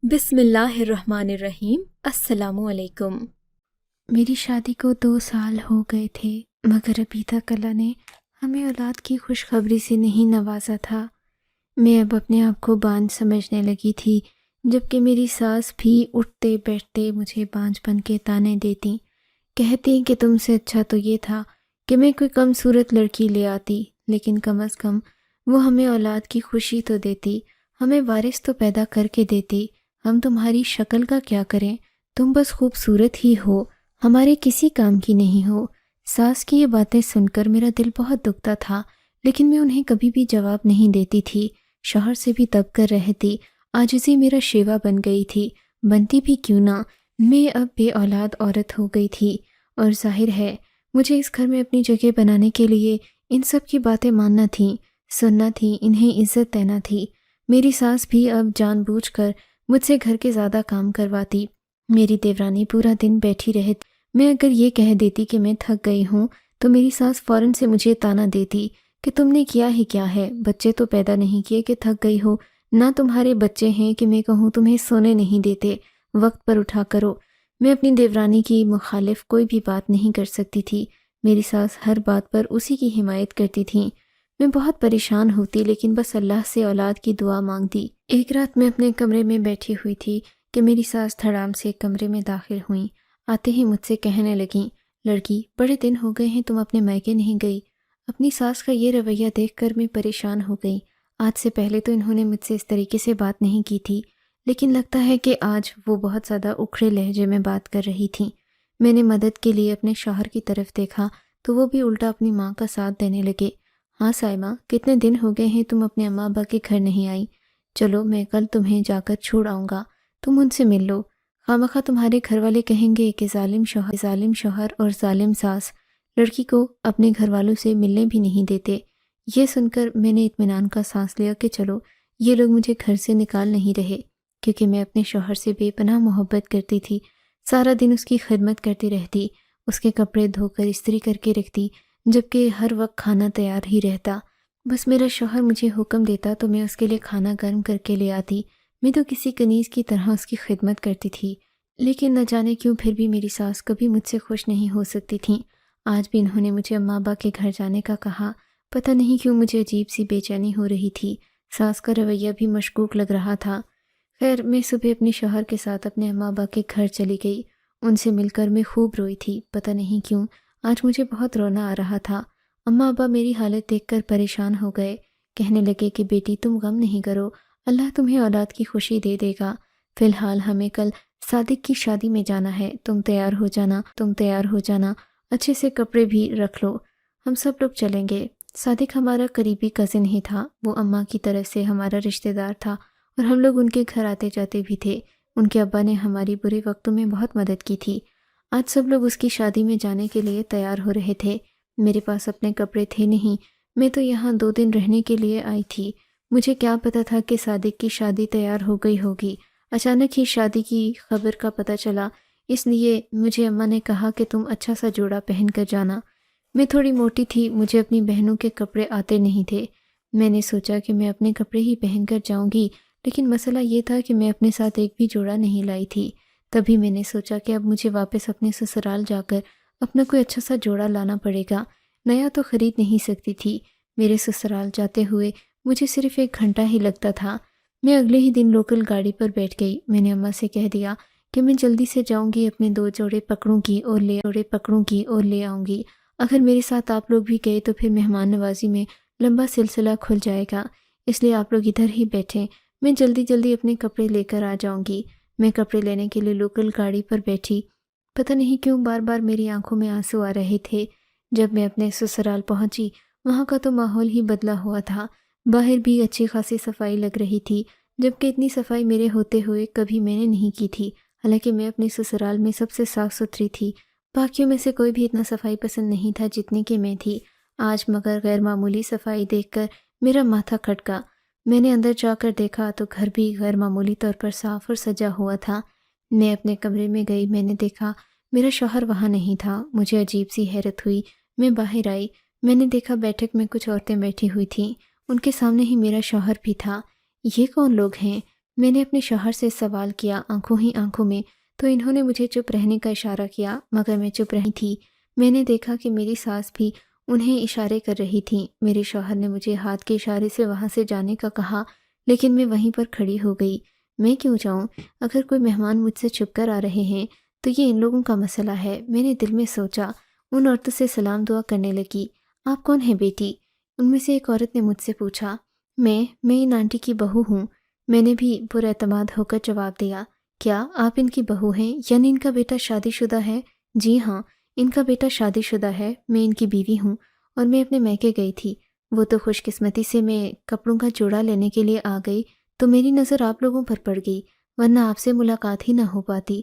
بسم اللہ الرحمن الرحیم۔ السلام علیکم۔ میری شادی کو 2 سال ہو گئے تھے، مگر ابھی تک اللہ نے ہمیں اولاد کی خوشخبری سے نہیں نوازا تھا۔ میں اب اپنے آپ کو بانجھ سمجھنے لگی تھی، جبکہ میری ساس بھی اٹھتے بیٹھتے مجھے بانجھ بن کے تانے دیتی، کہتی کہ تم سے اچھا تو یہ تھا کہ میں کوئی کم صورت لڑکی لے آتی، لیکن کم از کم وہ ہمیں اولاد کی خوشی تو دیتی، ہمیں وارث تو پیدا کر کے دیتی۔ ہم تمہاری شکل کا کیا کریں، تم بس خوبصورت ہی ہو، ہمارے کسی کام کی نہیں ہو۔ ساس کی یہ باتیں سن کر میرا دل بہت دکھتا تھا، لیکن میں انہیں کبھی بھی جواب نہیں دیتی تھی، شوہر سے بھی دب کر رہتی۔ عاجزی میرا شیوا بن گئی تھی، بنتی بھی کیوں نہ، میں اب بے اولاد عورت ہو گئی تھی، اور ظاہر ہے مجھے اس گھر میں اپنی جگہ بنانے کے لیے ان سب کی باتیں ماننا تھیں، سننا تھی، انہیں عزت دینا تھی۔ میری ساس بھی اب جان بوجھ کر مجھ سے گھر کے زیادہ کام کرواتی۔ میری دیورانی پورا دن بیٹھی رہتی، میں اگر یہ کہہ دیتی کہ میں تھک گئی ہوں تو میری ساس فوراً سے مجھے تانا دیتی کہ تم نے کیا ہی کیا ہے، بچے تو پیدا نہیں کیے کہ تھک گئی ہو، نہ تمہارے بچے ہیں کہ میں کہوں تمہیں سونے نہیں دیتے، وقت پر اٹھا کرو۔ میں اپنی دیورانی کی مخالف کوئی بھی بات نہیں کر سکتی تھی، میری ساس ہر بات پر اسی کی حمایت کرتی تھیں۔ میں بہت پریشان ہوتی، لیکن بس اللہ سے اولاد کی دعا مانگتی۔ ایک رات میں اپنے کمرے میں بیٹھی ہوئی تھی کہ میری ساس دھڑام سے کمرے میں داخل ہوئیں۔ آتے ہی مجھ سے کہنے لگیں، لڑکی بڑے دن ہو گئے ہیں تم اپنے میکے نہیں گئی۔ اپنی ساس کا یہ رویہ دیکھ کر میں پریشان ہو گئی۔ آج سے پہلے تو انہوں نے مجھ سے اس طریقے سے بات نہیں کی تھی، لیکن لگتا ہے کہ آج وہ بہت زیادہ اکھڑے لہجے میں بات کر رہی تھیں۔ میں نے مدد کے لیے اپنے شوہر کی طرف دیکھا تو وہ بھی الٹا اپنی ماں کا ساتھ دینے لگے۔ ہاں سائمہ، کتنے دن ہو گئے ہیں تم اپنے اماں ابا کے گھر نہیں آئی، چلو میں کل تمہیں جا کر چھوڑ آؤں گا، تم ان سے مل لو۔ خواہ تمہارے گھر والے کہیں گے کہ ظالم شوہر اور ظالم ساس لڑکی کو اپنے گھر والوں سے ملنے بھی نہیں دیتے۔ یہ سن کر میں نے اطمینان کا سانس لیا کہ چلو یہ لوگ مجھے گھر سے نکال نہیں رہے، کیونکہ میں اپنے شوہر سے بے پناہ محبت کرتی تھی۔ سارا دن اس کی خدمت کرتی رہتی، اس کے کپڑے دھو کر استری کر کے رکھتی، جبکہ ہر وقت کھانا تیار ہی رہتا۔ بس میرا شوہر مجھے حکم دیتا تو میں اس کے لیے کھانا گرم کر کے لے آتی۔ میں تو کسی کنیز کی طرح اس کی خدمت کرتی تھی، لیکن نہ جانے کیوں پھر بھی میری ساس کبھی مجھ سے خوش نہیں ہو سکتی تھیں۔ آج بھی انہوں نے مجھے اماں ابا کے گھر جانے کا کہا، پتہ نہیں کیوں مجھے عجیب سی بے چینی ہو رہی تھی، ساس کا رویہ بھی مشکوک لگ رہا تھا۔ خیر میں صبح اپنے شوہر کے ساتھ اپنے اماں ابا کے گھر چلی گئی۔ ان سے مل کر میں خوب روئی تھی، پتہ نہیں کیوں آج مجھے بہت رونا آ رہا تھا۔ اماں ابا میری حالت دیکھ کر پریشان ہو گئے، کہنے لگے کہ بیٹی تم غم نہیں کرو، اللہ تمہیں اولاد کی خوشی دے دے گا۔ فی الحال ہمیں کل صادق کی شادی میں جانا ہے، تم تیار ہو جانا، اچھے سے کپڑے بھی رکھ لو، ہم سب لوگ چلیں گے۔ صادق ہمارا قریبی کزن ہی تھا، وہ اماں کی طرف سے ہمارا رشتہ دار تھا، اور ہم لوگ ان کے گھر آتے جاتے بھی تھے۔ ان کے ابا نے ہماری برے وقتوں میں بہت مدد کی تھی۔ آج سب لوگ اس کی شادی میں جانے کے لیے تیار ہو رہے تھے۔ میرے پاس اپنے کپڑے تھے نہیں، میں تو یہاں 2 دن رہنے کے لیے آئی تھی، مجھے کیا پتا تھا کہ صادق کی شادی تیار ہو گئی ہوگی۔ اچانک ہی شادی کی خبر کا پتہ چلا، اس لیے مجھے اماں نے کہا کہ تم اچھا سا جوڑا پہن کر جانا۔ میں تھوڑی موٹی تھی، مجھے اپنی بہنوں کے کپڑے آتے نہیں تھے۔ میں نے سوچا کہ میں اپنے کپڑے ہی پہن کر جاؤں گی، لیکن مسئلہ یہ تھا کہ میں اپنے ساتھ ایک بھی جوڑا نہیں لائی تھی۔ تبھی میں نے سوچا کہ اب مجھے واپس اپنے سسرال جا کر اپنا کوئی اچھا سا جوڑا لانا پڑے گا، نیا تو خرید نہیں سکتی تھی۔ میرے سسرال جاتے ہوئے مجھے صرف 1 گھنٹہ ہی لگتا تھا۔ میں اگلے ہی دن لوکل گاڑی پر بیٹھ گئی۔ میں نے اماں سے کہہ دیا کہ میں جلدی سے جاؤں گی، اپنے 2 جوڑے پکڑوں گی اور لے آؤں گی۔ اگر میرے ساتھ آپ لوگ بھی گئے تو پھر مہمان نوازی میں لمبا سلسلہ کھل جائے گا، اس لیے آپ لوگ ادھر ہی بیٹھیں، میں جلدی اپنے کپڑے لے کر آ جاؤں گی۔ میں کپڑے لینے کے لیے لوکل گاڑی پر بیٹھی، پتہ نہیں کیوں بار بار میری آنکھوں میں آنسو آ رہے تھے۔ جب میں اپنے سسرال پہنچی، وہاں کا تو ماحول ہی بدلا ہوا تھا، باہر بھی اچھی خاصی صفائی لگ رہی تھی، جبکہ اتنی صفائی میرے ہوتے ہوئے کبھی میں نے نہیں کی تھی۔ حالانکہ میں اپنے سسرال میں سب سے صاف ستھری تھی، باقیوں میں سے کوئی بھی اتنا صفائی پسند نہیں تھا جتنی کہ میں تھی۔ آج مگر غیر معمولی صفائی دیکھ کر میرا ماتھا کھٹکا۔ میں نے اندر جا کر دیکھا تو گھر بھی غیر معمولی طور پر صاف اور سجا ہوا تھا۔ میں اپنے کمرے میں گئی، میں نے دیکھا میرا شوہر وہاں نہیں تھا۔ مجھے عجیب سی حیرت ہوئی، میں باہر آئی، میں نے دیکھا بیٹھک میں کچھ عورتیں بیٹھی ہوئی تھیں، ان کے سامنے ہی میرا شوہر بھی تھا۔ یہ کون لوگ ہیں؟ میں نے اپنے شوہر سے سوال کیا آنکھوں ہی آنکھوں میں، تو انہوں نے مجھے چپ رہنے کا اشارہ کیا، مگر میں چپ رہی تھی۔ میں نے دیکھا کہ میری ساس بھی انہیں اشارے کر رہی تھیں۔ میرے شوہر نے مجھے ہاتھ کے اشارے سے وہاں سے جانے کا کہا، لیکن میں وہیں پر کھڑی ہو گئی۔ میں کیوں جاؤں؟ اگر کوئی مہمان مجھ سے چھپ کر آ رہے ہیں تو یہ ان لوگوں کا مسئلہ ہے۔ میں نے دل میں سوچا۔ ان عورتوں سے سلام دعا کرنے لگی۔ آپ کون ہیں بیٹی؟ ان میں سے ایک عورت نے مجھ سے پوچھا۔ میں ان آنٹی کی بہو ہوں۔ میں نے بھی پراعتماد ہو کر جواب دیا۔ کیا آپ ان کی بہو ہیں؟ یعنی ان کا بیٹا شادی شدہ ہے؟ جی ہاں، ان کا بیٹا شادی شدہ ہے، میں ان کی بیوی ہوں، اور میں اپنے میکے گئی تھی۔ وہ تو خوش قسمتی سے میں کپڑوں کا جوڑا لینے کے لیے آ گئی تو میری نظر آپ لوگوں پر پڑ گئی، ورنہ آپ سے ملاقات ہی نہ ہو پاتی۔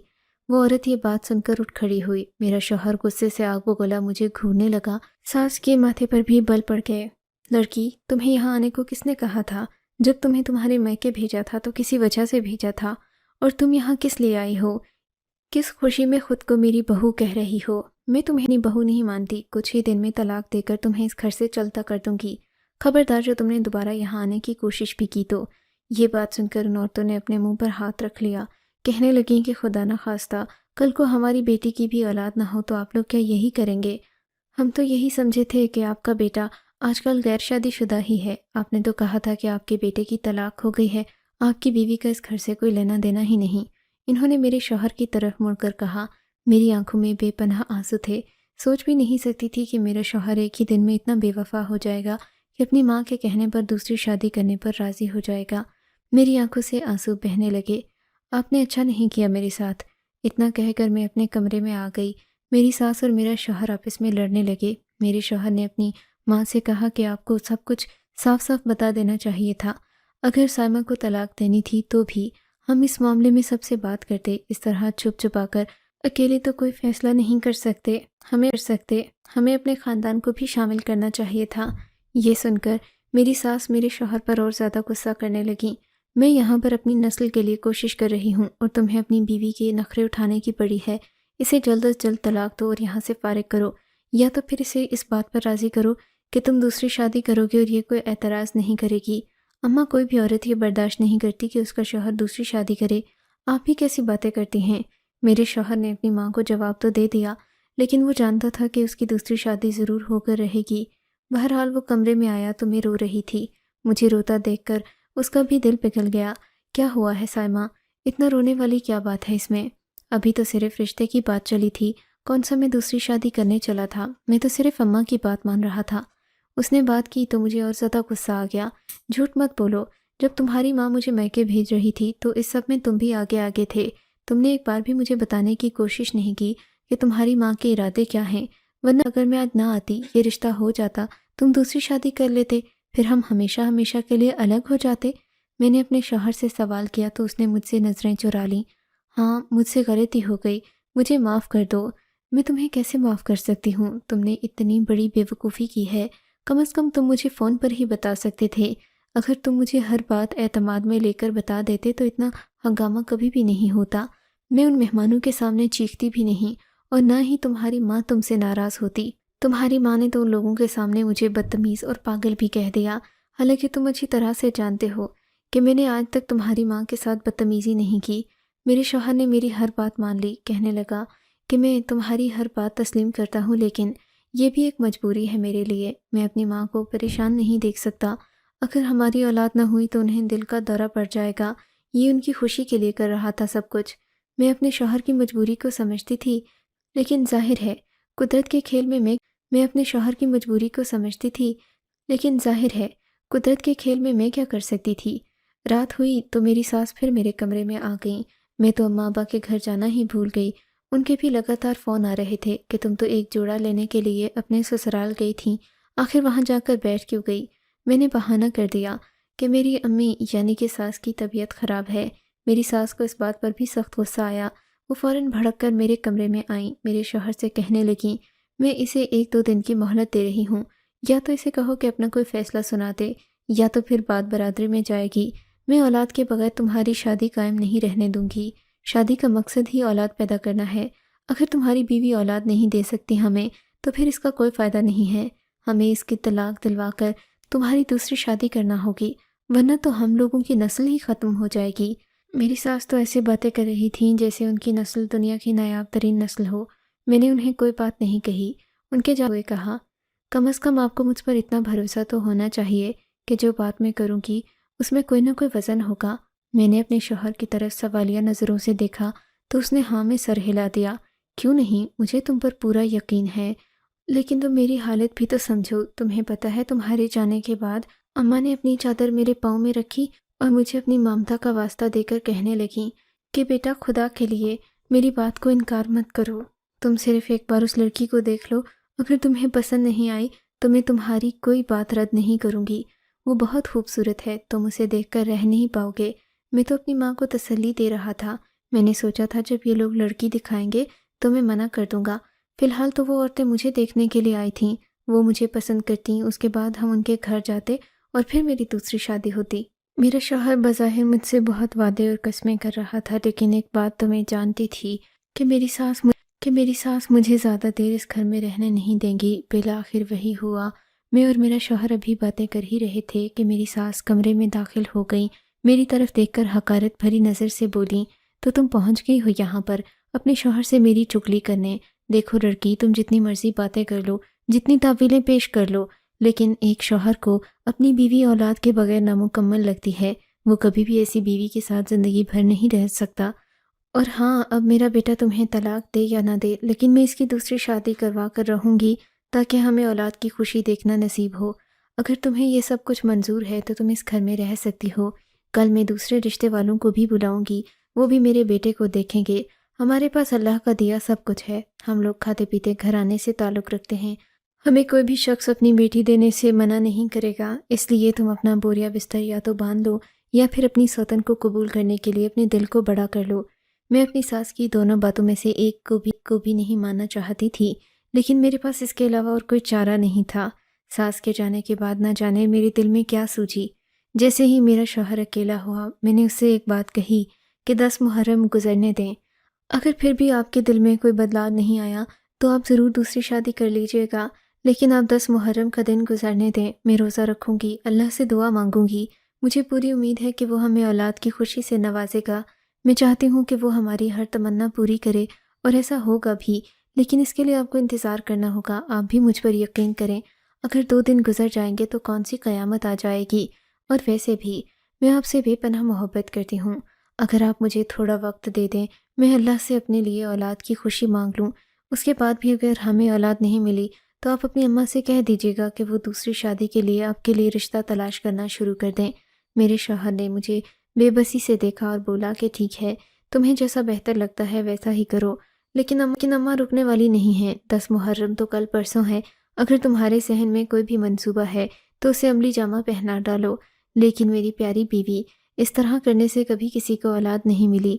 وہ عورت یہ بات سن کر اٹھ کھڑی ہوئی۔ میرا شوہر غصے سے آگ بگولا مجھے گھورنے لگا۔ ساس کے ماتھے پر بھی بل پڑ گئے۔ لڑکی، تمہیں یہاں آنے کو کس نے کہا تھا؟ جب تمہیں تمہارے میکے بھیجا تھا تو کسی وجہ سے بھیجا تھا، اور تم یہاں کس لیے آئی ہو؟ کس خوشی میں خود کو میری بہو کہہ رہی ہو؟ میں تمہیں اپنی بہو نہیں مانتی، کچھ ہی دن میں طلاق دے کر تمہیں اس گھر سے چلتا کر دوں گی۔ خبردار جو تم نے دوبارہ یہاں آنے کی کوشش بھی کی تو۔ یہ بات سن کر ان عورتوں نے اپنے منہ پر ہاتھ رکھ لیا، کہنے لگیں کہ خدا نہ خواستہ کل کو ہماری بیٹی کی بھی اولاد نہ ہو تو آپ لوگ کیا یہی کریں گے؟ ہم تو یہی سمجھے تھے کہ آپ کا بیٹا آج کل غیر شادی شدہ ہی ہے۔ آپ نے تو کہا تھا کہ آپ کے بیٹے کی طلاق ہو گئی ہے، آپ کی بیوی کا اس گھر سے کوئی لینا دینا ہی نہیں۔ انہوں نے میرے شوہر کی طرف مڑ کر کہا۔ میری آنکھوں میں بے پناہ آنسو تھے۔ سوچ بھی نہیں سکتی تھی کہ میرا شوہر ایک ہی دن میں اتنا بے وفا ہو جائے گا کہ اپنی ماں کے کہنے پر دوسری شادی کرنے پر راضی ہو جائے گا۔ میری آنکھوں سے آنسو بہنے لگے۔ آپ نے اچھا نہیں کیا میرے ساتھ۔ اتنا کہہ کر میں اپنے کمرے میں آ گئی۔ میری ساس اور میرا شوہر آپس میں لڑنے لگے۔ میرے شوہر نے اپنی ماں سے کہا کہ آپ کو سب کچھ صاف صاف بتا دینا چاہیے تھا۔ اگر سائمہ کو طلاق دینی تھی تو بھی ہم اس معاملے میں سب سے بات کرتے، اس طرح چھپ چھپا کر اکیلے تو کوئی فیصلہ نہیں کر سکتے، ہمیں اپنے خاندان کو بھی شامل کرنا چاہیے تھا۔ یہ سن کر میری ساس میرے شوہر پر اور زیادہ غصہ کرنے لگیں۔ میں یہاں پر اپنی نسل کے لیے کوشش کر رہی ہوں اور تمہیں اپنی بیوی کے نخرے اٹھانے کی پڑی ہے۔ اسے جلد از جلد طلاق دو اور یہاں سے فارغ کرو، یا تو پھر اسے اس بات پر راضی کرو کہ تم دوسری شادی کرو گے اور یہ کوئی اعتراض نہیں کرے گی۔ اماں، کوئی بھی عورت یہ برداشت نہیں کرتی کہ اس کا شوہر دوسری شادی کرے۔ آپ بھی کیسی باتیں کرتی ہیں؟ میرے شوہر نے اپنی ماں کو جواب تو دے دیا، لیکن وہ جانتا تھا کہ اس کی دوسری شادی ضرور ہو کر رہے گی۔ بہرحال وہ کمرے میں آیا تو میں رو رہی تھی۔ مجھے روتا دیکھ کر اس کا بھی دل پگھل گیا۔ کیا ہوا ہے سائمہ؟ اتنا رونے والی کیا بات ہے اس میں؟ ابھی تو صرف رشتے کی بات چلی تھی، کون سا میں دوسری شادی کرنے چلا تھا؟ میں تو صرف اماں کی بات مان رہا تھا۔ اس نے بات کی تو مجھے اور زیادہ غصہ آ گیا۔ جھوٹ مت بولو، جب تمہاری ماں مجھے میکے بھیج رہی تھی تو اس سب میں تم بھی آگے آگے تھے۔ تم نے ایک بار بھی مجھے بتانے کی کوشش نہیں کی کہ تمہاری ماں کے ارادے کیا ہیں، ورنہ اگر میں آج نہ آتی، یہ رشتہ ہو جاتا، تم دوسری شادی کر لیتے، پھر ہم ہمیشہ ہمیشہ کے لیے الگ ہو جاتے۔ میں نے اپنے شوہر سے سوال کیا تو اس نے مجھ سے نظریں چرا لیں۔ ہاں، مجھ سے غلطی ہو گئی، مجھے معاف کر دو۔ میں تمہیں کیسے معاف کر سکتی ہوں؟ تم نے اتنی بڑی بے وقوفی کی ہے، کم از کم تم مجھے فون پر ہی بتا سکتے تھے۔ اگر تم مجھے ہر بات اعتماد میں لے کر بتا دیتے تو اتنا ہنگامہ کبھی بھی نہیں ہوتا۔ میں ان مہمانوں کے سامنے چیختی بھی نہیں، اور نہ ہی تمہاری ماں تم سے ناراض ہوتی۔ تمہاری ماں نے تو ان لوگوں کے سامنے مجھے بدتمیز اور پاگل بھی کہہ دیا، حالانکہ تم اچھی طرح سے جانتے ہو کہ میں نے آج تک تمہاری ماں کے ساتھ بدتمیزی نہیں کی۔ میرے شوہر نے میری ہر بات مان لی، کہنے لگا کہ میں تمہاری ہر بات تسلیم کرتا ہوں، لیکن یہ بھی ایک مجبوری ہے میرے لیے۔ میں اپنی ماں کو پریشان نہیں دیکھ سکتا۔ اگر ہماری اولاد نہ ہوئی تو انہیں دل کا دورہ پڑ جائے گا۔ یہ ان کی خوشی کے لیے کر رہا تھا سب کچھ۔ میں اپنے شوہر کی مجبوری کو سمجھتی تھی، لیکن ظاہر ہے قدرت کے کھیل میں اپنے شوہر کی مجبوری کو سمجھتی تھی، لیکن ظاہر ہے قدرت کے کھیل میں کیا کر سکتی تھی۔ رات ہوئی تو میری ساس پھر میرے کمرے میں آ گئیں۔ میں تو اماں ابا کے گھر جانا ہی بھول گئی۔ ان کے بھی لگاتار فون آ رہے تھے کہ تم تو ایک جوڑا لینے کے لیے اپنے سسرال گئی تھیں، آخر وہاں جا کر بیٹھ کیوں گئی؟ میں نے بہانہ کر دیا کہ میری امی یعنی کہ ساس کی طبیعت خراب ہے۔ میری ساس کو اس بات پر بھی سخت غصہ آیا۔ وہ فوراً بھڑک کر میرے کمرے میں آئیں، میرے شوہر سے کہنے لگیں میں اسے 1-2 دن کی مہلت دے رہی ہوں، یا تو اسے کہو کہ اپنا کوئی فیصلہ سنا دے، یا تو پھر بات برادری میں جائے گی۔ میں اولاد کے بغیر تمہاری شادی قائم نہیں رہنے دوں گی۔ شادی کا مقصد ہی اولاد پیدا کرنا ہے۔ اگر تمہاری بیوی اولاد نہیں دے سکتی ہمیں تو پھر اس کا کوئی فائدہ نہیں ہے۔ ہمیں اس کی طلاق دلوا کر تمہاری دوسری شادی کرنا ہوگی، ورنہ تو ہم لوگوں کی نسل ہی ختم ہو جائے گی۔ میری ساس تو ایسی باتیں کر رہی تھیں جیسے ان کی نسل دنیا کی نایاب ترین نسل ہو۔ میں نے انہیں کوئی بات نہیں کہی۔ ان کے جواب ہوئے کہا، کم از کم آپ کو مجھ پر اتنا بھروسہ تو ہونا چاہیے کہ جو بات میں کروں گی اس میں کوئی نہ کوئی وزن ہوگا۔ میں نے اپنے شوہر کی طرف سوالیہ نظروں سے دیکھا تو اس نے ہاں میں سر ہلا دیا۔ کیوں نہیں، مجھے تم پر پورا یقین ہے، لیکن تم میری حالت بھی تو سمجھو۔ تمہیں پتہ ہے تمہارے جانے کے بعد اماں نے اپنی چادر میرے پاؤں میں رکھی اور مجھے اپنی مامتا کا واسطہ دے کر کہنے لگیں کہ بیٹا خدا کے لیے میری بات کو انکار مت کرو، تم صرف ایک بار اس لڑکی کو دیکھ لو، اگر تمہیں پسند نہیں آئی تو میں تمہاری کوئی بات رد نہیں کروں گی، وہ بہت خوبصورت ہے، تم اسے دیکھ کر رہ نہیں پاؤ گے۔ میں تو اپنی ماں کو تسلی دے رہا تھا، میں نے سوچا تھا جب یہ لوگ لڑکی دکھائیں گے تو میں منع کر دوں گا، فی الحال تو وہ عورتیں مجھے دیکھنے کے لیے آئی تھیں، وہ مجھے پسند کرتیں، اس کے بعد ہم ان کے گھر جاتے اور پھر میری دوسری شادی ہوتی۔ میرا شوہر بظاہر مجھ سے بہت وعدے اور قسمیں کر رہا تھا، لیکن ایک بات تو میں جانتی تھی کہ میری ساس مجھے زیادہ دیر اس گھر میں رہنے نہیں دیں گی۔ بالآخر وہی ہوا۔ میں اور میرا شوہر ابھی باتیں کر ہی رہے تھے کہ میری ساس کمرے میں داخل ہو گئیں، میری طرف دیکھ کر حقارت بھری نظر سے بولیں، تو تم پہنچ گئی ہو یہاں پر اپنے شوہر سے میری چگلی کرنے؟ دیکھو لڑکی، تم جتنی مرضی باتیں کر لو، جتنی تعویلیں پیش کر لو، لیکن ایک شوہر کو اپنی بیوی اولاد کے بغیر نامکمل لگتی ہے، وہ کبھی بھی ایسی بیوی کے ساتھ زندگی بھر نہیں رہ سکتا۔ اور ہاں، اب میرا بیٹا تمہیں طلاق دے یا نہ دے، لیکن میں اس کی دوسری شادی کروا کر رہوں گی تاکہ ہمیں اولاد کی خوشی دیکھنا نصیب ہو۔ اگر تمہیں یہ سب کچھ منظور ہے تو تم اس گھر میں رہ سکتی ہو۔ کل میں دوسرے رشتے والوں کو بھی بلاؤں گی، وہ بھی میرے بیٹے کو دیکھیں گے۔ ہمارے پاس اللہ کا دیا سب کچھ ہے، ہم لوگ کھاتے پیتے گھرانے سے تعلق رکھتے ہیں، ہمیں کوئی بھی شخص اپنی بیٹی دینے سے منع نہیں کرے گا، اس لیے تم اپنا بوریا بستر یا تو باندھ لو یا پھر اپنی سوتن کو قبول کرنے کے لیے اپنے دل کو بڑا کر لو۔ میں اپنی ساس کی دونوں باتوں میں سے ایک کو بھی نہیں ماننا چاہتی تھی، لیکن میرے پاس اس کے علاوہ اور کوئی چارہ نہیں تھا۔ ساس کے جانے کے بعد نہ جانے میرے دل میں کیا سوچی۔ جیسے ہی میرا شوہر اکیلا ہوا، میں نے اس سے ایک بات کہی کہ 10 محرم گزرنے دیں، اگر پھر بھی آپ کے دل میں کوئی بدلاؤ نہیں آیا تو آپ ضرور دوسری شادی کر لیجئے گا، لیکن آپ 10 محرم کا دن گزرنے دیں، میں روزہ رکھوں گی، اللہ سے دعا مانگوں گی، مجھے پوری امید ہے کہ وہ ہمیں اولاد کی خوشی سے نوازے گا، میں چاہتی ہوں کہ وہ ہماری ہر تمنا پوری کرے، اور ایسا ہوگا بھی، لیکن اس کے لیے آپ کو انتظار کرنا ہوگا، آپ بھی مجھ پر یقین کریں، اگر 2 دن گزر جائیں گے تو کون سی قیامت آ جائے گی، اور ویسے بھی میں آپ سے بے پناہ محبت کرتی ہوں، اگر آپ مجھے تھوڑا وقت دے دیں، میں اللہ سے اپنے لیے اولاد کی خوشی مانگ لوں، اس کے بعد بھی اگر ہمیں اولاد نہیں ملی تو آپ اپنی اماں سے کہہ دیجیے گا کہ وہ دوسری شادی کے لیے آپ کے لیے رشتہ تلاش کرنا شروع کر دیں۔ میرے شوہر نے مجھے بے بسی سے دیکھا اور بولا کہ ٹھیک ہے، تمہیں جیسا بہتر لگتا ہے ویسا ہی کرو، لیکن اماں رکنے والی نہیں ہیں، 10 محرم تو کل پرسوں ہے، اگر تمہارے ذہن میں کوئی بھی منصوبہ ہے تو اسے عملی جامہ پہنا ڈالو، لیکن میری پیاری بیوی، اس طرح کرنے سے کبھی کسی کو اولاد نہیں ملی۔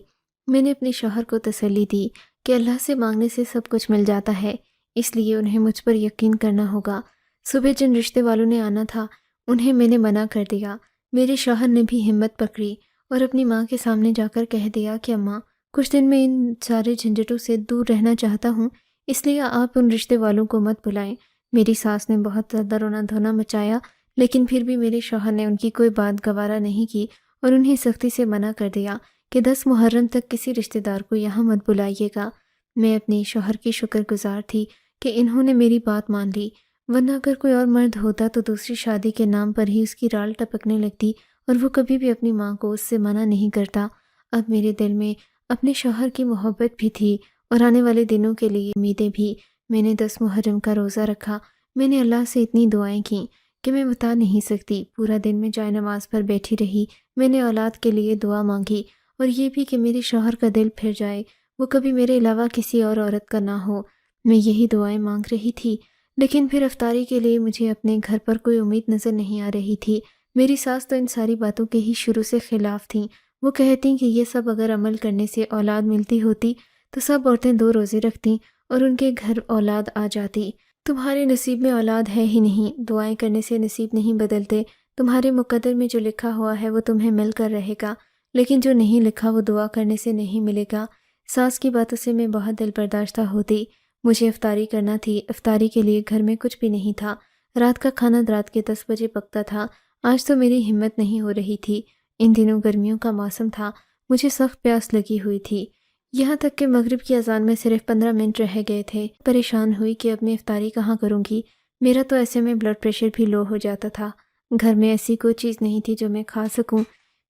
میں نے اپنے شوہر کو تسلی دی کہ اللہ سے مانگنے سے سب کچھ مل جاتا ہے، اس لیے انہیں مجھ پر یقین کرنا ہوگا۔ صبح جن رشتے والوں نے آنا تھا انہیں میں نے منع کر دیا۔ میرے شوہر نے بھی ہمت پکڑی اور اپنی ماں کے سامنے جا کر کہہ دیا کہ اماں، کچھ دن میں ان سارے جھنجھٹوں سے دور رہنا چاہتا ہوں، اس لیے آپ ان رشتے والوں کو مت بلائیں۔ میری ساس نے بہت زیادہ رونا دھونا مچایا، لیکن پھر بھی میرے شوہر نے ان کی کوئی بات گوارا نہیں کی اور انہیں سختی سے منع کر دیا کہ 10 محرم تک کسی رشتہ دار کو یہاں مت بلائیے گا۔ میں اپنے شوہر کی شکر گزار تھی کہ انہوں نے میری بات مان لی، ورنہ اگر کوئی اور مرد ہوتا تو دوسری شادی کے نام پر ہی اس کی رال ٹپکنے لگتی اور وہ کبھی بھی اپنی ماں کو اس سے منع نہیں کرتا۔ اب میرے دل میں اپنے شوہر کی محبت بھی تھی اور آنے والے دنوں کے لیے امیدیں بھی۔ میں نے 10 محرم کا روزہ رکھا، میں نے اللہ سے اتنی دعائیں کیں کہ میں بتا نہیں سکتی، پورا دن میں جائے نماز پر بیٹھی رہی، میں نے اولاد کے لیے دعا مانگی اور یہ بھی کہ میرے شوہر کا دل پھر جائے، وہ کبھی میرے علاوہ کسی اور عورت کا نہ ہو، میں یہی دعائیں مانگ رہی تھی۔ لیکن پھر افطاری کے لیے مجھے اپنے گھر پر کوئی امید نظر نہیں آ رہی تھی۔ میری ساس تو ان ساری باتوں کے ہی شروع سے خلاف تھیں، وہ کہتیں کہ یہ سب اگر عمل کرنے سے اولاد ملتی ہوتی تو سب عورتیں 2 روزے رکھتیں اور ان کے گھر اولاد آ جاتی۔ تمہارے نصیب میں اولاد ہے ہی نہیں، دعائیں کرنے سے نصیب نہیں بدلتے، تمہارے مقدر میں جو لکھا ہوا ہے وہ تمہیں مل کر رہے گا، لیکن جو نہیں لکھا وہ دعا کرنے سے نہیں ملے گا۔ ساس کی باتوں سے میں بہت دل برداشتہ ہوتی۔ مجھے افطاری کرنا تھی، افطاری کے لیے گھر میں کچھ بھی نہیں تھا، رات کا کھانا رات کے 10 بجے پکتا تھا۔ آج تو میری ہمت نہیں ہو رہی تھی، ان دنوں گرمیوں کا موسم تھا، مجھے سخت پیاس لگی ہوئی تھی، یہاں تک کہ مغرب کی اذان میں صرف 15 منٹ رہ گئے تھے۔ پریشان ہوئی کہ اب میں افطاری کہاں کروں گی، میرا تو ایسے میں بلڈ پریشر بھی لو ہو جاتا تھا، گھر میں ایسی کوئی چیز نہیں تھی جو میں کھا سکوں۔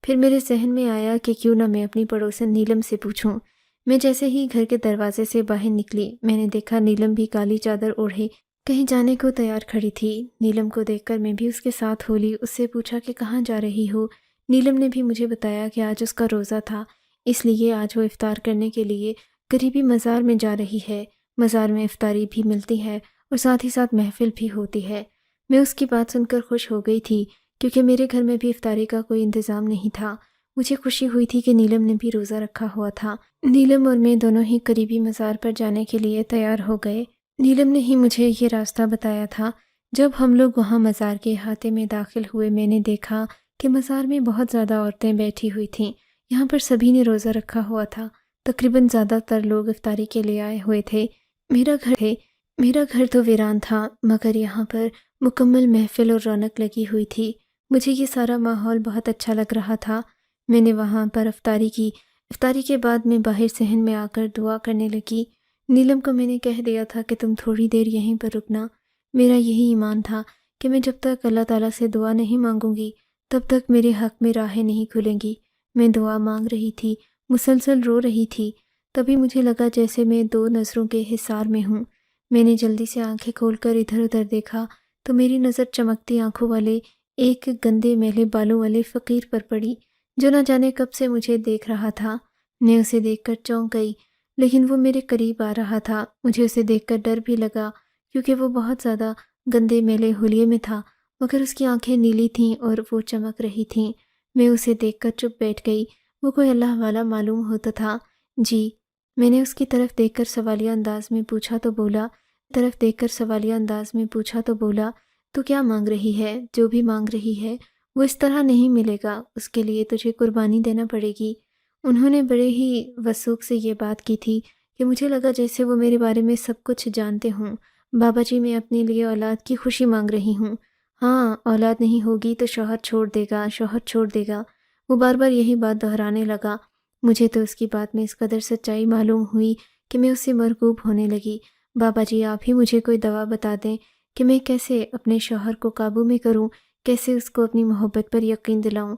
پھر میرے ذہن میں آیا کہ کیوں نہ میں اپنی پڑوسن نیلم سے پوچھوں۔ میں جیسے ہی گھر کے دروازے سے باہر نکلی، میں نے دیکھا نیلم بھی کالی چادر اوڑھے کہیں جانے کو تیار کھڑی تھی۔ نیلم کو دیکھ کر میں بھی اس کے ساتھ ہو لی، اس سے پوچھا کہ کہاں جا رہی ہو۔ نیلم نے بھی مجھے بتایا کہ آج اس کا روزہ تھا، اس لیے آج وہ افطار کرنے کے لیے قریبی مزار میں جا رہی ہے۔ مزار میں افطاری بھی ملتی ہے اور ساتھ ہی ساتھ محفل بھی ہوتی ہے۔ میں اس کی بات سن کر خوش ہو گئی تھی کیونکہ میرے گھر میں بھی افطاری کا کوئی انتظام نہیں تھا۔ مجھے خوشی ہوئی تھی کہ نیلم نے بھی روزہ رکھا ہوا تھا۔ نیلم اور میں دونوں ہی قریبی مزار پر جانے کے لیے تیار ہو گئے۔ نیلم نے ہی مجھے یہ راستہ بتایا تھا۔ جب ہم لوگ وہاں مزار کے احاطے میں داخل ہوئے، میں نے دیکھا کہ مزار میں بہت زیادہ عورتیں بیٹھی ہوئی تھیں۔ یہاں پر سبھی نے روزہ رکھا ہوا تھا، تقریباً زیادہ تر لوگ افطاری کے لیے آئے ہوئے تھے۔ میرا گھر تو ویران تھا، مگر یہاں پر مکمل محفل اور رونق لگی ہوئی تھی۔ مجھے یہ سارا ماحول بہت اچھا لگ رہا تھا۔ میں نے وہاں پر افطاری کی۔ افطاری کے بعد میں باہر صحن میں آ کر دعا کرنے لگی۔ نیلم کو میں نے کہہ دیا تھا کہ تم تھوڑی دیر یہیں پر رکنا۔ میرا یہی ایمان تھا کہ میں جب تک اللہ تعالیٰ سے دعا نہیں مانگوں گی تب تک میرے حق میں راہیں نہیں کھلیں گی۔ میں دعا مانگ رہی تھی، مسلسل رو رہی تھی، تبھی مجھے لگا جیسے میں 2 نظروں کے حصار میں ہوں۔ میں نے جلدی سے آنکھیں کھول کر ادھر ادھر دیکھا تو میری نظر چمکتی آنکھوں والے ایک گندے میلے بالوں والے فقیر پر پڑی جو نہ جانے کب سے مجھے دیکھ رہا تھا۔ میں اسے دیکھ کر چونک گئی، لیکن وہ میرے قریب آ رہا تھا۔ مجھے اسے دیکھ کر ڈر بھی لگا کیونکہ وہ بہت زیادہ گندے میلے حلیے میں تھا، مگر اس کی آنکھیں نیلی تھیں اور وہ چمک رہی تھیں۔ میں اسے دیکھ کر چپ بیٹھ گئی۔ وہ کوئی اللہ والا معلوم ہوتا تھا۔ جی، میں نے اس کی طرف دیکھ کر سوالیہ انداز میں پوچھا تو بولا تو کیا مانگ رہی ہے؟ جو بھی مانگ رہی ہے وہ اس طرح نہیں ملے گا، اس کے لیے تجھے قربانی دینا پڑے گی۔ انہوں نے بڑے ہی وثوق سے یہ بات کی تھی کہ مجھے لگا جیسے وہ میرے بارے میں سب کچھ جانتے ہوں۔ بابا جی، میں اپنے لیے اولاد کی خوشی مانگ رہی ہوں۔ ہاں، اولاد نہیں ہوگی تو شوہر چھوڑ دے گا۔ وہ بار بار یہی بات دہرانے لگا۔ مجھے تو اس کی بات میں اس قدر سچائی معلوم ہوئی کہ میں اس سے مرغوب ہونے لگی۔ بابا جی، آپ ہی مجھے کوئی دوا بتا دیں کہ میں کیسے اپنے شوہر کو قابو میں کروں، کیسے اس کو اپنی محبت پر یقین دلاؤں۔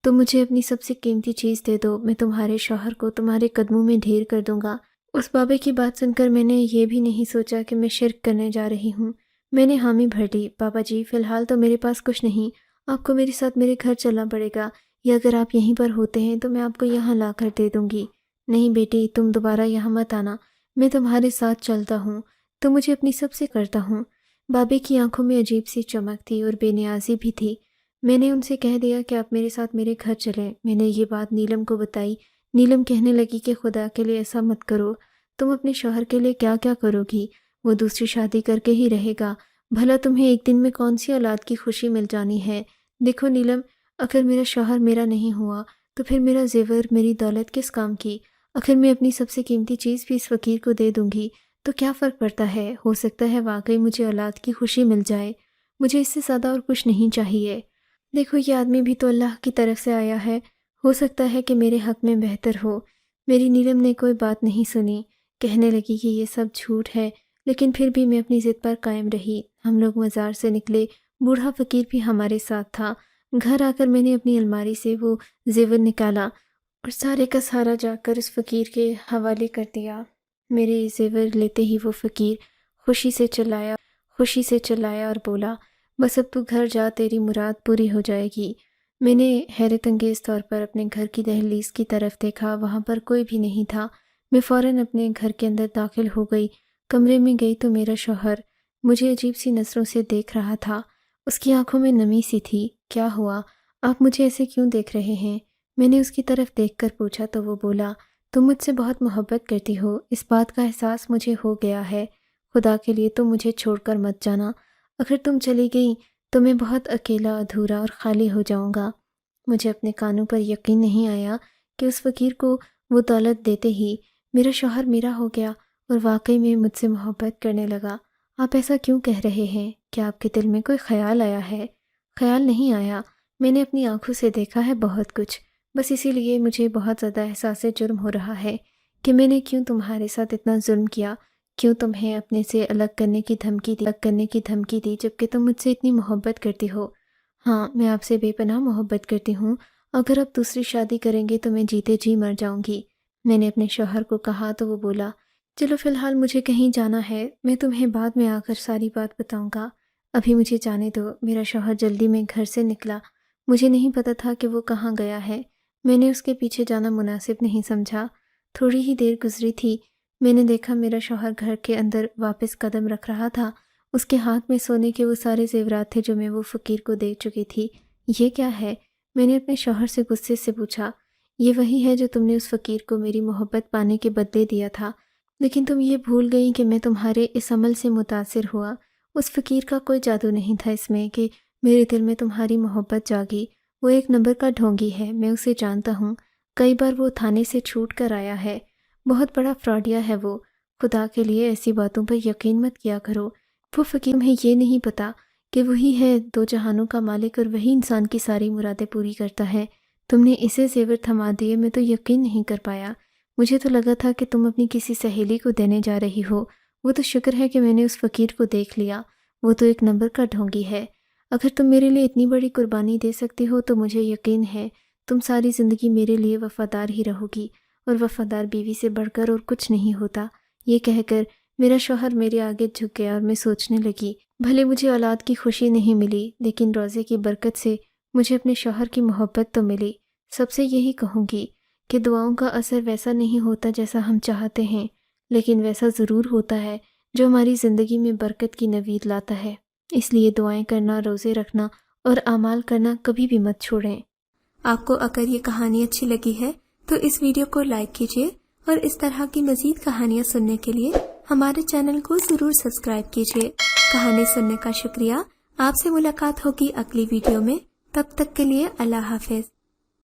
تم مجھے اپنی سب سے قیمتی چیز دے دو، میں تمہارے شوہر کو تمہارے قدموں میں ڈھیر کر دوں گا۔ اس بابے کی بات سن کر میں نے یہ بھی نہیں سوچا کہ میں شرک کرنے جا رہی ہوں۔ میں نے حامی بھر لی۔ بابا جی، فی الحال تو میرے پاس کچھ نہیں، آپ کو میرے ساتھ میرے گھر چلنا پڑے گا، یا اگر آپ یہیں پر ہوتے ہیں تو میں آپ کو یہاں لا کر دے دوں گی۔ نہیں بیٹی، تم دوبارہ یہاں مت آنا، میں تمہارے ساتھ چلتا ہوں، تو مجھے اپنی سب سے کرتا ہوں۔ بابے کی آنکھوں میں عجیب سی چمک تھی اور بے نیازی بھی تھی۔ میں نے ان سے کہہ دیا کہ آپ میرے ساتھ میرے گھر چلیں۔ میں نے یہ بات نیلم کو بتائی۔ نیلم کہنے لگی کہ خدا کے لیے ایسا مت کرو، تم اپنے شوہر کے لیے کیا کیا کرو گی، وہ دوسری شادی کر کے ہی رہے گا، بھلا تمہیں ایک دن میں کون سی اولاد کی خوشی مل جانی ہے۔ دیکھو نیلم، اگر میرا شوہر میرا نہیں ہوا تو پھر میرا زیور، میری دولت کس کام کی؟ اگر میں اپنی سب سے قیمتی چیز بھی اس فقیر کو دے دوں گی تو کیا فرق پڑتا ہے؟ ہو سکتا ہے واقعی مجھے اولاد کی خوشی مل جائے، مجھے اس سے زیادہ اور کچھ نہیں چاہیے۔ دیکھو، یہ آدمی بھی تو اللہ کی طرف سے آیا ہے، ہو سکتا ہے کہ میرے حق میں بہتر ہو۔ میری نیلم نے کوئی بات نہیں سنی، کہنے لگی کہ یہ سب جھوٹ ہے، لیکن پھر بھی میں اپنی ضد پر قائم رہی۔ ہم لوگ مزار سے نکلے، بوڑھا فقیر بھی ہمارے ساتھ تھا۔ گھر آ کر میں نے اپنی الماری سے وہ زیور نکالا اور سارے کا سارا جا کر اس فقیر کے حوالے کر دیا۔ میرے زیور لیتے ہی وہ فقیر خوشی سے چلایا اور بولا، بس اب تو گھر جا، تیری مراد پوری ہو جائے گی۔ میں نے حیرت انگیز طور پر اپنے گھر کی دہلیز کی طرف دیکھا، وہاں پر کوئی بھی نہیں تھا۔ میں فوراً اپنے گھر کے اندر داخل ہو گئی۔ کمرے میں گئی تو میرا شوہر مجھے عجیب سی نظروں سے دیکھ رہا تھا۔ اس کی آنکھوں میں نمی سی تھی۔ کیا ہوا؟ آپ مجھے ایسے کیوں دیکھ رہے ہیں؟ میں نے اس کی طرف دیکھ کر پوچھا تو وہ بولا، تم مجھ سے بہت محبت کرتی ہو، اس بات کا احساس مجھے ہو گیا ہے۔ خدا کے لیے تم مجھے چھوڑ کر مت جانا، اگر تم چلی گئی تو میں بہت اکیلا، ادھورا اور خالی ہو جاؤں گا۔ مجھے اپنے کانوں پر یقین نہیں آیا کہ اس فقیر کو وہ دولت دیتے ہی میرا شوہر میرا ہو گیا اور واقعی میں مجھ سے محبت کرنے لگا۔ آپ ایسا کیوں کہہ رہے ہیں؟ کیا آپ کے دل میں کوئی خیال آیا ہے؟ خیال نہیں آیا، میں نے اپنی آنکھوں سے دیکھا ہے بہت کچھ۔ بس اسی لیے مجھے بہت زیادہ احساس جرم ہو رہا ہے کہ میں نے کیوں تمہارے ساتھ اتنا ظلم کیا، کیوں تمہیں اپنے سے الگ کرنے کی دھمکی دی جبکہ تم مجھ سے اتنی محبت کرتی ہو۔ ہاں، میں آپ سے بے پناہ محبت کرتی ہوں، اگر آپ دوسری شادی کریں گے تو میں جیتے جی مر جاؤں گی۔ میں نے اپنے شوہر کو کہا تو وہ بولا، چلو فی الحال مجھے کہیں جانا ہے، میں تمہیں بعد میں آ کر ساری بات بتاؤں گا، ابھی مجھے جانے دو۔ میرا شوہر جلدی میں گھر سے نکلا، مجھے نہیں پتا تھا کہ وہ کہاں گیا ہے، میں نے اس کے پیچھے جانا مناسب نہیں سمجھا۔ تھوڑی ہی دیر گزری تھی، میں نے دیکھا میرا شوہر گھر کے اندر واپس قدم رکھ رہا تھا، اس کے ہاتھ میں سونے کے وہ سارے زیورات تھے جو میں وہ فقیر کو دے چکی تھی۔ یہ کیا ہے؟ میں نے اپنے شوہر سے غصے سے پوچھا۔ یہ وہی ہے جو تم نے اس فقیر کو میری محبت پانے کے بدلے دیا تھا، لیکن تم یہ بھول گئی کہ میں تمہارے اس عمل سے متاثر ہوا۔ اس فقیر کا کوئی جادو نہیں تھا اس میں کہ میرے دل میں تمہاری محبت جاگی۔ وہ ایک نمبر کا ڈھونگی ہے، میں اسے جانتا ہوں، کئی بار وہ تھانے سے چھوٹ کر آیا ہے، بہت بڑا فراڈیا ہے وہ۔ خدا کے لیے ایسی باتوں پر یقین مت کیا کرو۔ وہ فقیر، تمہیں یہ نہیں پتا کہ وہی ہے دو جہانوں کا مالک اور وہی انسان کی ساری مرادیں پوری کرتا ہے۔ تم نے اسے زیور تھما دیے، میں تو یقین نہیں کر پایا، مجھے تو لگا تھا کہ تم اپنی کسی سہیلی کو دینے جا رہی ہو۔ وہ تو شکر ہے کہ میں نے اس فقیر کو دیکھ لیا، وہ تو ایک نمبر کا ڈھونگی ہے۔ اگر تم میرے لیے اتنی بڑی قربانی دے سکتی ہو تو مجھے یقین ہے تم ساری زندگی میرے لیے وفادار ہی رہو گی، اور وفادار بیوی سے بڑھ کر اور کچھ نہیں ہوتا۔ یہ کہہ کر میرا شوہر میرے آگے جھک گیا اور میں سوچنے لگی، بھلے مجھے اولاد کی خوشی نہیں ملی، لیکن روزے کی برکت سے مجھے اپنے شوہر کی محبت تو ملی۔ سب سے یہی کہوں گی کہ دعاؤں کا اثر ویسا نہیں ہوتا جیسا ہم چاہتے ہیں، لیکن ویسا ضرور ہوتا ہے جو ہماری زندگی میں برکت کی نوید لاتا ہے۔ اس لیے دعائیں کرنا، روزے رکھنا اور اعمال کرنا کبھی بھی مت چھوڑیں۔ آپ کو اگر یہ کہانی اچھی لگی ہے تو اس ویڈیو کو لائک کیجیے، اور اس طرح کی مزید کہانیاں سننے کے لیے ہمارے چینل کو ضرور سبسکرائب کیجیے۔ کہانی سننے کا شکریہ۔ آپ سے ملاقات ہوگی اگلی ویڈیو میں، تب تک کے لیے اللہ حافظ۔